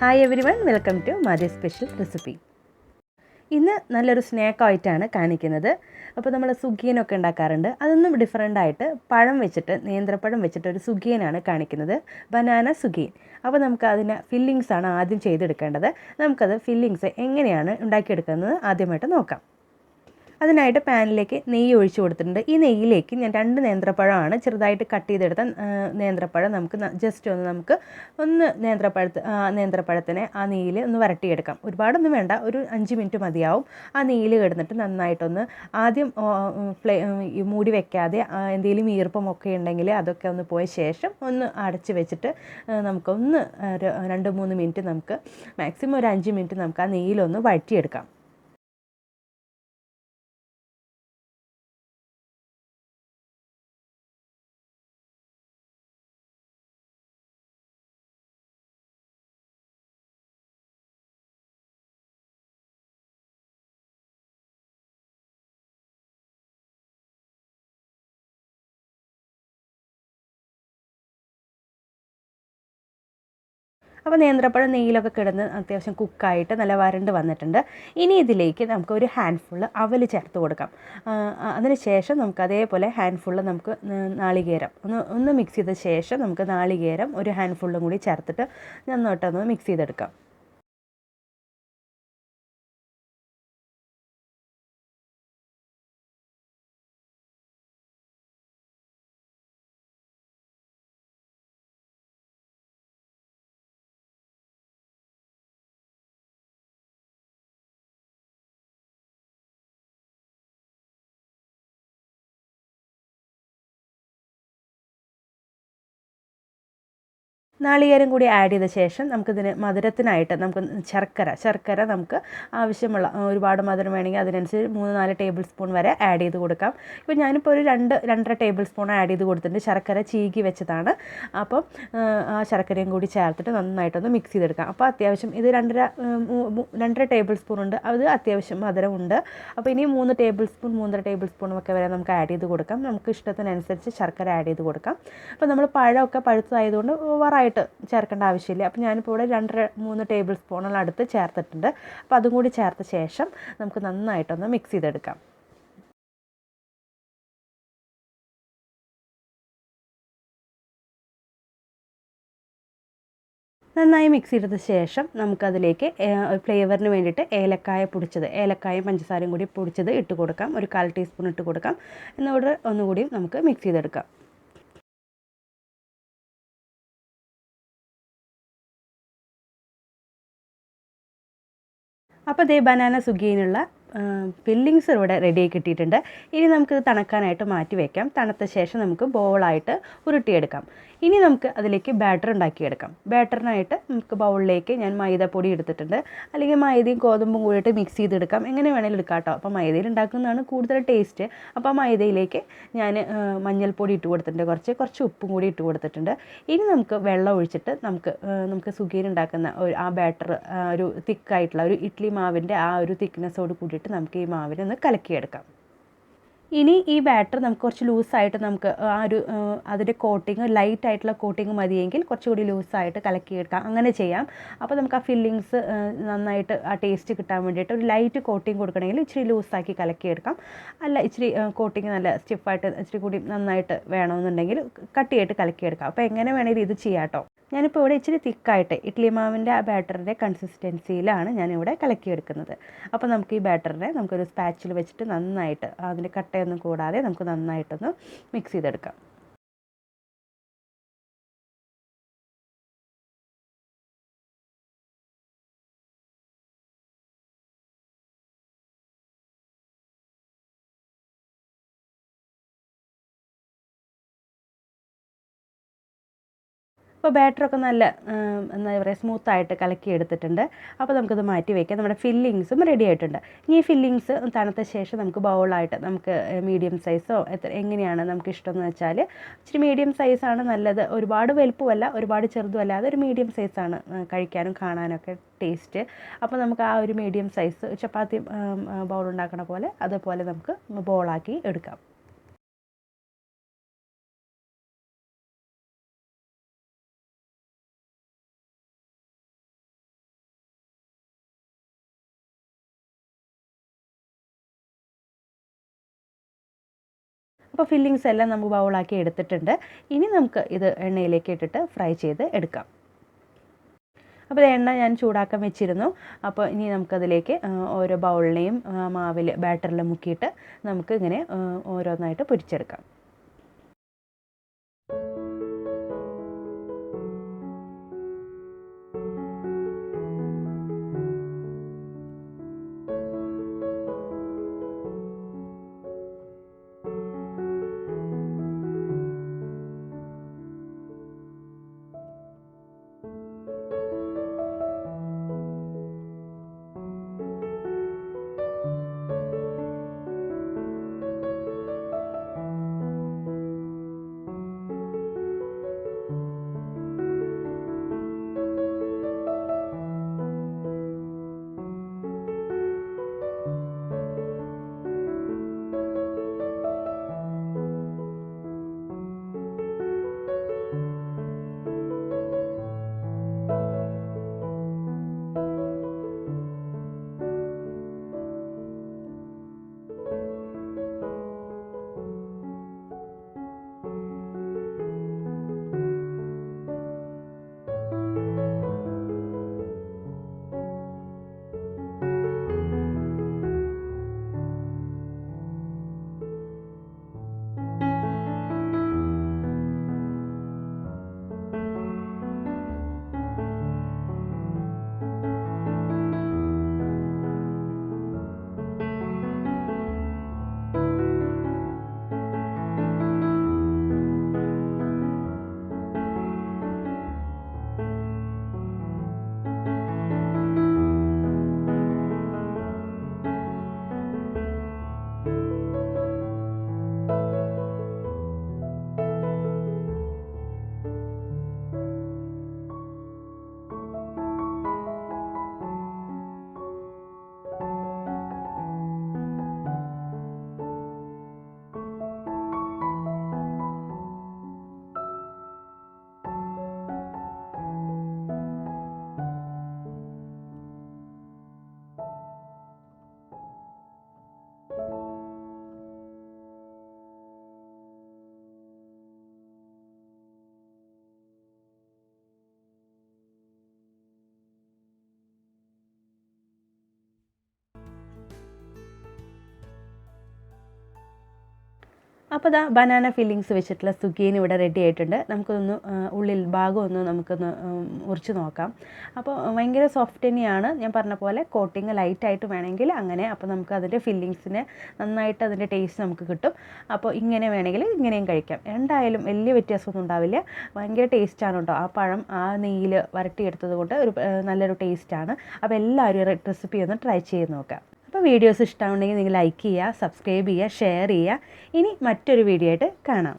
Hi everyone, welcome to Maji special recipe. ഇന്ന് നല്ലൊരു സ്നാക്കായിട്ടാണ് കാണിക്കുന്നത്. അപ്പോൾ നമ്മൾ സുഗിയനൊക്കെ ഉണ്ടാക്കാറുണ്ട്. അതൊന്നും ഡിഫറെൻ്റ് ആയിട്ട് പഴം വെച്ചിട്ട്, നേന്ത്രപ്പഴം വെച്ചിട്ട് ഒരു സുഗിയനാണ് കാണിക്കുന്നത്, ബനാന സുഗിയൻ. അപ്പോൾ നമുക്ക് അതിന് ഫില്ലിങ്സ് ആണ് ആദ്യം ചെയ്തെടുക്കേണ്ടത്. നമുക്കത് ഫില്ലിങ്സ് എങ്ങനെയാണ് ഉണ്ടാക്കിയെടുക്കുന്നത് ആദ്യമായിട്ട് നോക്കാം. അതിനായിട്ട് പാനിലേക്ക് നെയ്യ് ഒഴിച്ചു കൊടുത്തിട്ടുണ്ട്. ഈ നെയ്യിലേക്ക് ഞാൻ 2 നേന്ത്രപ്പഴമാണ് ചെറുതായിട്ട് കട്ട് ചെയ്തെടുത്ത നേന്ത്രപ്പഴം ജസ്റ്റ് ഒന്ന് നേന്ത്രപ്പഴത്തിനെ ആ നെയ്യിൽ ഒന്ന് വരട്ടിയെടുക്കാം. ഒരുപാടൊന്നും വേണ്ട, ഒരു 5 മിനിറ്റ് മതിയാവും. ആ നെയ്യിൽ കിടന്നിട്ട് നന്നായിട്ടൊന്ന് ആദ്യം മൂടി വെക്കാതെ എന്തെങ്കിലും ഈർപ്പമൊക്കെ ഉണ്ടെങ്കിൽ അതൊക്കെ ഒന്ന് പോയ ശേഷം ഒന്ന് അടച്ച് വെച്ചിട്ട് നമുക്കൊന്ന് 2-3 മിനിറ്റ് മാക്സിമം ഒരു 5 മിനിറ്റ് നമുക്ക് ആ നെയ്യിലൊന്ന് വഴറ്റിയെടുക്കാം. അപ്പോൾ നേന്ത്രപ്പഴം നെയ്യിലൊക്കെ കിടന്ന് അത്യാവശ്യം കുക്കായിട്ട് നല്ല വരണ്ട് വന്നിട്ടുണ്ട്. ഇനി ഇതിലേക്ക് നമുക്ക് ഒരു ഹാൻഡ്ഫുള്ള് അവൽ ചേർത്ത് കൊടുക്കാം. അതിന് ശേഷം നമുക്ക് അതേപോലെ ഹാൻഡ്ഫുള്ള് നാളികേരം ഒന്ന് മിക്സ് ചെയ്ത ശേഷം നമുക്ക് നാളികേരം ഒരു ഹാൻഡ്ഫുള്ളും കൂടി ചേർത്തിട്ട് നന്നായിട്ടൊന്ന് മിക്സ് ചെയ്തെടുക്കാം. നാളികേരം കൂടി ആഡ് ചെയ്ത ശേഷം നമുക്കിതിന് മധുരത്തിനായിട്ട് ശർക്കര നമുക്ക് ആവശ്യമുള്ള ഒരുപാട് മധുരം വേണമെങ്കിൽ അതിനനുസരിച്ച് 3-4 ടേബിൾ സ്പൂൺ വരെ ആഡ് ചെയ്ത് കൊടുക്കാം. ഇപ്പോൾ ഞാനിപ്പോൾ ഒരു 2-2.5 ടേബിൾ സ്പൂൺ ആഡ് ചെയ്ത് കൊടുത്തിട്ടുണ്ട്. ശർക്കര ചീകി വെച്ചതാണ്. അപ്പം ആ ശർക്കരയും കൂടി ചേർത്തിട്ട് നന്നായിട്ടൊന്ന് മിക്സ് ചെയ്തെടുക്കാം. അപ്പോൾ അത്യാവശ്യം ഇത് 2.5 ടേബിൾ സ്പൂൺ ഉണ്ട്, അത് അത്യാവശ്യം മധുരമുണ്ട്. അപ്പോൾ ഇനി 3 ടേബിൾ സ്പൂൺ ഒക്കെ വരെ നമുക്ക് ആഡ് ചെയ്ത് കൊടുക്കാം. നമുക്ക് ഇഷ്ടത്തിനനുസരിച്ച് ശർക്കര ആഡ് ചെയ്ത് കൊടുക്കാം. അപ്പോൾ നമ്മൾ പഴമൊക്കെ പഴുത്തതായതുകൊണ്ട് ഓവറായിട്ട് ചേർക്കേണ്ട ആവശ്യമില്ല. അപ്പോൾ ഞാനിപ്പോൾ ഇവിടെ 2-3 ടേബിൾ സ്പൂണോളം അടുത്ത് ചേർത്തിട്ടുണ്ട്. അപ്പോൾ അതും കൂടി ചേർത്ത ശേഷം നമുക്ക് നന്നായിട്ടൊന്ന് മിക്സ് ചെയ്തെടുക്കാം. നന്നായി മിക്സ് ചെയ്ത ശേഷം നമുക്കതിലേക്ക് ഫ്ലേവറിന് വേണ്ടിയിട്ട് ഏലക്കായും പഞ്ചസാരയും കൂടി പൊടിച്ചത് ഇട്ട് കൊടുക്കാം. ഒരു 1/4 ടീസ്പൂൺ ഇട്ട് കൊടുക്കാം. എന്നിട്ട് ഒന്നുകൂടി നമുക്ക് മിക്സ് ചെയ്തെടുക്കാം. അപ്പോൾ ദേ ബനാന സുഗിയനുള്ള ഫില്ലിങ്സ് ഇവിടെ റെഡിയായി കിട്ടിയിട്ടുണ്ട്. ഇനി നമുക്കിത് തണുക്കാനായിട്ട് മാറ്റി വയ്ക്കാം. തണുത്ത ശേഷം നമുക്ക് ബോളായിട്ട് ഉരുട്ടിയെടുക്കാം. ഇനി നമുക്ക് അതിലേക്ക് ബാറ്റർ ഉണ്ടാക്കിയെടുക്കാം. ബാറ്ററിനായിട്ട് നമുക്ക് ബൗളിലേക്ക് ഞാൻ മൈദപ്പൊടി എടുത്തിട്ടുണ്ട്. അല്ലെങ്കിൽ മൈദയും ഗോതമ്പും കൂടിയിട്ട് മിക്സ് ചെയ്തെടുക്കാം. എങ്ങനെ വേണമെങ്കിലും എടുക്കാം കേട്ടോ. അപ്പോൾ മൈദയിൽ ഉണ്ടാക്കുന്നതാണ് കൂടുതൽ ടേസ്റ്റ്. അപ്പോൾ ആ മൈദയിലേക്ക് ഞാൻ മഞ്ഞൾപ്പൊടി ഇട്ട് കൊടുത്തിട്ടുണ്ട്, കുറച്ച് ഉപ്പും കൂടി ഇട്ട് കൊടുത്തിട്ടുണ്ട്. ഇനി നമുക്ക് വെള്ളം ഒഴിച്ചിട്ട് നമുക്ക് സുഗിയൻ ഉണ്ടാക്കുന്ന ആ ബാറ്റർ ഒരു തിക്കായിട്ടുള്ള ഒരു ഇഡ്ഡലി മാവിൻ്റെ ആ ഒരു തിക്നെസ്സോട് കൂടിയിട്ട് നമുക്ക് ഈ മാവിനെ ഒന്ന് കലക്കിയെടുക്കാം. ഇനി ഈ ബാറ്റർ നമുക്ക് കുറച്ച് ലൂസായിട്ട് അതിൻ്റെ കോട്ടിങ് ലൈറ്റ് ആയിട്ടുള്ള കോട്ടിങ് മതിയെങ്കിൽ കുറച്ചുകൂടി ലൂസായിട്ട് കലക്കിയെടുക്കാം. അങ്ങനെ ചെയ്യാം. അപ്പോൾ നമുക്ക് ആ ഫില്ലിങ്സ് നന്നായിട്ട് ആ ടേസ്റ്റ് കിട്ടാൻ വേണ്ടിയിട്ട് ഒരു ലൈറ്റ് കോട്ടിങ് കൊടുക്കണമെങ്കിൽ ഇച്ചിരി ലൂസാക്കി കലക്കിയെടുക്കാം. അല്ല ഇച്ചിരി കോട്ടിങ് നല്ല സ്റ്റിഫായിട്ട് ഇച്ചിരി കൂടി നന്നായിട്ട് വേണമെന്നുണ്ടെങ്കിൽ കട്ടിയായിട്ട് കലക്കിയെടുക്കാം. അപ്പോൾ എങ്ങനെ വേണമെങ്കിലും ഇത് ചെയ്യാം കേട്ടോ. ഞാനിപ്പോൾ ഇവിടെ ഇച്ചിരി തിക്കായിട്ട് ഇഡ്ഡലി മാവിൻ്റെ ആ ബാറ്ററിൻ്റെ കൺസിസ്റ്റൻസിയിലാണ് ഞാനിവിടെ കലക്കിയെടുക്കുന്നത്. അപ്പോൾ നമുക്ക് ഈ ബാറ്ററിനെ നമുക്കൊരു സ്പാച്ചിൽ വെച്ചിട്ട് നന്നായിട്ട് അതിൻ്റെ കട്ടയൊന്നും കൂടാതെ നമുക്ക് നന്നായിട്ടൊന്ന് മിക്സ് ചെയ്തെടുക്കാം. അപ്പോൾ ബാറ്ററൊക്കെ നല്ല എന്താ പറയുക സ്മൂത്തായിട്ട് കലക്കി എടുത്തിട്ടുണ്ട്. അപ്പോൾ നമുക്കത് മാറ്റി വയ്ക്കാം. നമ്മുടെ ഫില്ലിങ്സും റെഡി ആയിട്ടുണ്ട്. ഇനി ഈ ഫില്ലിങ്സ് തണുത്ത ശേഷം നമുക്ക് ബൗളായിട്ട് നമുക്ക് മീഡിയം സൈസോ എങ്ങനെയാണ് നമുക്ക് ഇഷ്ടമെന്ന് വെച്ചാൽ ഇച്ചിരി മീഡിയം സൈസാണ് നല്ലത്. ഒരുപാട് വലുപ്പമല്ല, ഒരുപാട് ചെറുതും അല്ലാതെ ഒരു മീഡിയം സൈസാണ് കഴിക്കാനും കാണാനൊക്കെ ടേസ്റ്റ്. അപ്പോൾ നമുക്ക് ആ ഒരു മീഡിയം സൈസ് ചപ്പാത്തി ബൗൾ ഉണ്ടാക്കണ പോലെ അതുപോലെ നമുക്ക് ബോളാക്കി എടുക്കാം. അപ്പോൾ ഫില്ലിങ്സ് എല്ലാം നമുക്ക് ബൗളാക്കി എടുത്തിട്ടുണ്ട്. ഇനി നമുക്ക് ഇത് എണ്ണയിലേക്ക് ഇട്ടിട്ട് ഫ്രൈ ചെയ്ത് എടുക്കാം. അപ്പോൾ എണ്ണ ഞാൻ ചൂടാക്കാൻ വെച്ചിരുന്നു. അപ്പോൾ ഇനി നമുക്കതിലേക്ക് ഓരോ ബൗളിനെയും മാവിൽ ബാറ്ററിൽ മുക്കിയിട്ട് നമുക്ക് ഇങ്ങനെ ഓരോന്നായിട്ട് പൊരിച്ചെടുക്കാം. അപ്പോൾ ദാ ബനാന ഫില്ലിങ്സ് വെച്ചിട്ടുള്ള സുഗിയൻ ഇവിടെ റെഡി ആയിട്ടുണ്ട്. നമുക്കൊന്ന് ഉള്ളിൽ ഭാഗം ഒന്ന് നമുക്കൊന്ന് മുറിച്ച് നോക്കാം. അപ്പോൾ ഭയങ്കര സോഫ്റ്റ് തന്നെയാണ്. ഞാൻ പറഞ്ഞ പോലെ കോട്ടിങ് ലൈറ്റായിട്ട് വേണമെങ്കിൽ അങ്ങനെ. അപ്പോൾ നമുക്ക് അതിൻ്റെ ഫില്ലിങ്സിന് നന്നായിട്ട് അതിൻ്റെ ടേസ്റ്റ് നമുക്ക് കിട്ടും. അപ്പോൾ ഇങ്ങനെ വേണമെങ്കിൽ ഇങ്ങനെയും കഴിക്കാം. എന്തായാലും വലിയ വ്യത്യാസമൊന്നും ഉണ്ടാവില്ല. ഭയങ്കര ടേസ്റ്റാണ് കേട്ടോ. ആ പഴം ആ നെയ്യിൽ വരട്ടിയെടുത്തത് കൊണ്ട് ഒരു നല്ലൊരു ടേസ്റ്റാണ്. അപ്പോൾ എല്ലാവരും റെസിപ്പി ഒന്ന് ട്രൈ ചെയ്ത് നോക്കാം. അപ്പോൾ വീഡിയോസ് ഇഷ്ടമുണ്ടെങ്കിൽ നിങ്ങൾ ലൈക്ക് ചെയ്യുക, സബ്സ്ക്രൈബ് ചെയ്യുക, ഷെയർ ചെയ്യുക. ഇനി മറ്റൊരു വീഡിയോ ആയിട്ട് കാണാം.